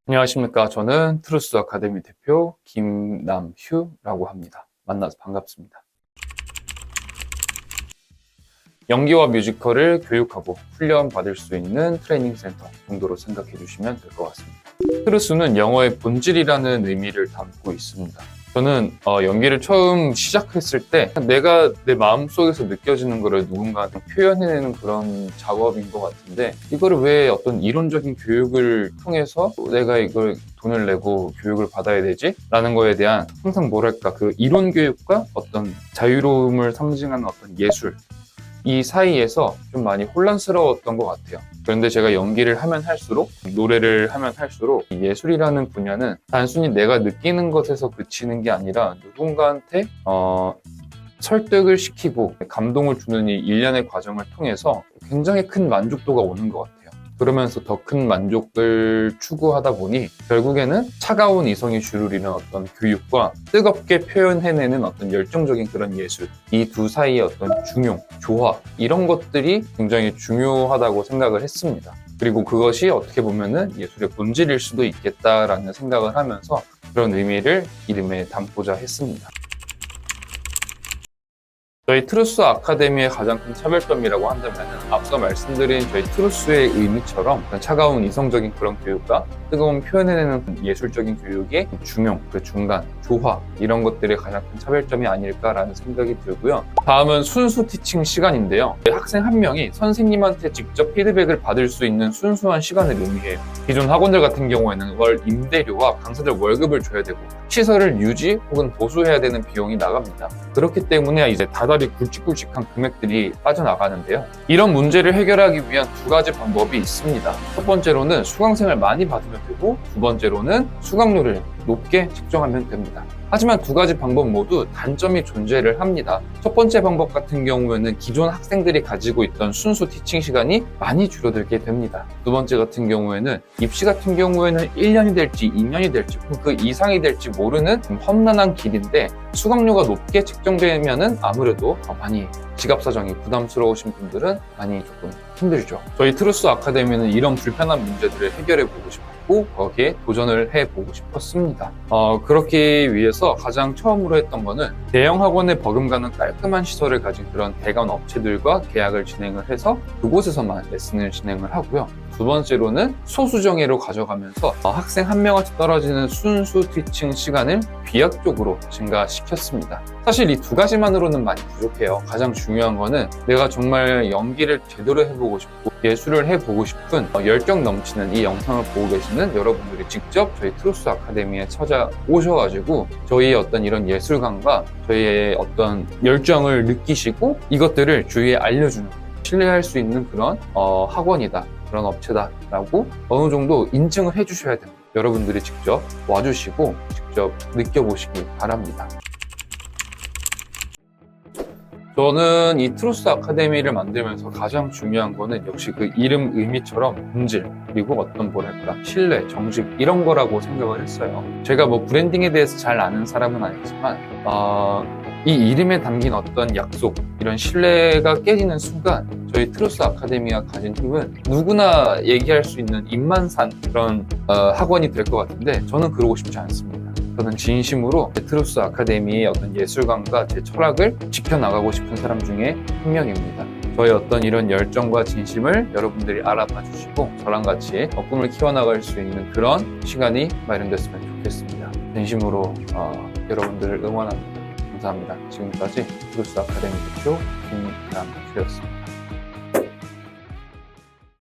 안녕하십니까. 저는 트루스 아카데미 대표 김남휴라고 합니다. 만나서 반갑습니다. 연기와 뮤지컬을 교육하고 훈련받을 수 있는 트레이닝 센터 정도로 생각해 주시면 될 것 같습니다. 트루스는 영어의 본질이라는 의미를 담고 있습니다. 저는 연기를 처음 시작했을 때 내가 내 마음속에서 느껴지는 거를 누군가한테 표현해내는 그런 작업인 것 같은데, 이거를 왜 어떤 이론적인 교육을 통해서 내가 이걸 돈을 내고 교육을 받아야 되지? 라는 거에 대한 항상 뭐랄까, 그 이론 교육과 어떤 자유로움을 상징하는 어떤 예술, 이 사이에서 좀 많이 혼란스러웠던 것 같아요. 그런데 제가 연기를 하면 할수록, 노래를 하면 할수록 이 예술이라는 분야는 단순히 내가 느끼는 것에서 그치는 게 아니라 누군가한테 설득을 시키고 감동을 주는 이 일련의 과정을 통해서 굉장히 큰 만족도가 오는 것 같아요. 그러면서 더 큰 만족을 추구하다 보니 결국에는 차가운 이성이 주를 이루는 어떤 교육과 뜨겁게 표현해내는 어떤 열정적인 그런 예술, 이 두 사이의 어떤 중용, 조화, 이런 것들이 굉장히 중요하다고 생각을 했습니다. 그리고 그것이 어떻게 보면은 예술의 본질일 수도 있겠다라는 생각을 하면서 그런 의미를 이름에 담고자 했습니다. 저희 트루스 아카데미의 가장 큰 차별점이라고 한다면, 앞서 말씀드린 저희 트루스의 의미처럼 차가운 이성적인 그런 교육과 뜨거운 표현해내는 예술적인 교육의 중용, 그 중간, 조화, 이런 것들이 가장 큰 차별점이 아닐까라는 생각이 들고요. 다음은 순수 티칭 시간인데요. 학생 한 명이 선생님한테 직접 피드백을 받을 수 있는 순수한 시간을 의미해요. 기존 학원들 같은 경우에는 월 임대료와 강사들 월급을 줘야 되고 시설을 유지 혹은 보수해야 되는 비용이 나갑니다. 그렇기 때문에 이제 다달이 굵직굵직한 금액들이 빠져나가는데요. 이런 문제를 해결하기 위한 두 가지 방법이 있습니다. 첫 번째로는 수강생을 많이 받으면 되고, 두 번째로는 수강료를 높게 책정하면 됩니다. 하지만 두 가지 방법 모두 단점이 존재를 합니다. 첫 번째 방법 같은 경우에는 기존 학생들이 가지고 있던 순수 티칭 시간이 많이 줄어들게 됩니다. 두 번째 같은 경우에는 입시 같은 경우에는 1년이 될지 2년이 될지 그 이상이 될지 모르는 험난한 길인데, 수강료가 높게 책정되면은 아무래도 많이 지갑 사정이 부담스러우신 분들은 많이 조금 힘들죠. 저희 트루스 아카데미는 이런 불편한 문제들을 해결해 보고 싶었고 거기에 도전을 해보고 싶었습니다. 그렇기 위해서 가장 처음으로 했던 거는 대형 학원에 버금가는 깔끔한 시설을 가진 그런 대관 업체들과 계약을 진행을 해서 그곳에서만 레슨을 진행을 하고요. 두 번째로는 소수정예로 가져가면서 학생 한 명한테 떨어지는 순수 티칭 시간을 비약적으로 증가시켰습니다. 사실 이 두 가지만으로는 많이 부족해요. 가장 중요한 거는 내가 정말 연기를 제대로 해보고 싶고 예술을 해보고 싶은 열정 넘치는 이 영상을 보고 계시는 여러분들이 직접 저희 트루스 아카데미에 찾아오셔가지고 저희의 어떤 이런 예술관과 저희의 어떤 열정을 느끼시고 이것들을 주위에 알려주는, 신뢰할 수 있는 그런 학원이다, 그런 업체다라고 어느 정도 인증을 해주셔야 됩니다. 여러분들이 직접 와주시고 직접 느껴보시기 바랍니다. 저는 이 트루스 아카데미를 만들면서 가장 중요한 거는 역시 그 이름 의미처럼 본질, 그리고 어떤 뭐랄까 신뢰, 정직, 이런 거라고 생각을 했어요. 제가 뭐 브랜딩에 대해서 잘 아는 사람은 아니지만 이 이름에 담긴 어떤 약속, 이런 신뢰가 깨지는 순간 저희 트루스 아카데미가 가진 힘은 누구나 얘기할 수 있는 입만산 그런 학원이 될 것 같은데, 저는 그러고 싶지 않습니다. 저는 진심으로 트루스 아카데미의 어떤 예술관과 제 철학을 지켜나가고 싶은 사람 중에 한 명입니다. 저의 어떤 이런 열정과 진심을 여러분들이 알아봐 주시고 저랑 같이 꿈을 키워나갈 수 있는 그런 시간이 마련됐으면 좋겠습니다. 진심으로 여러분들을 응원합니다. 감사합니다. 지금까지 트루스 아카데미 대표 김남휴였습니다.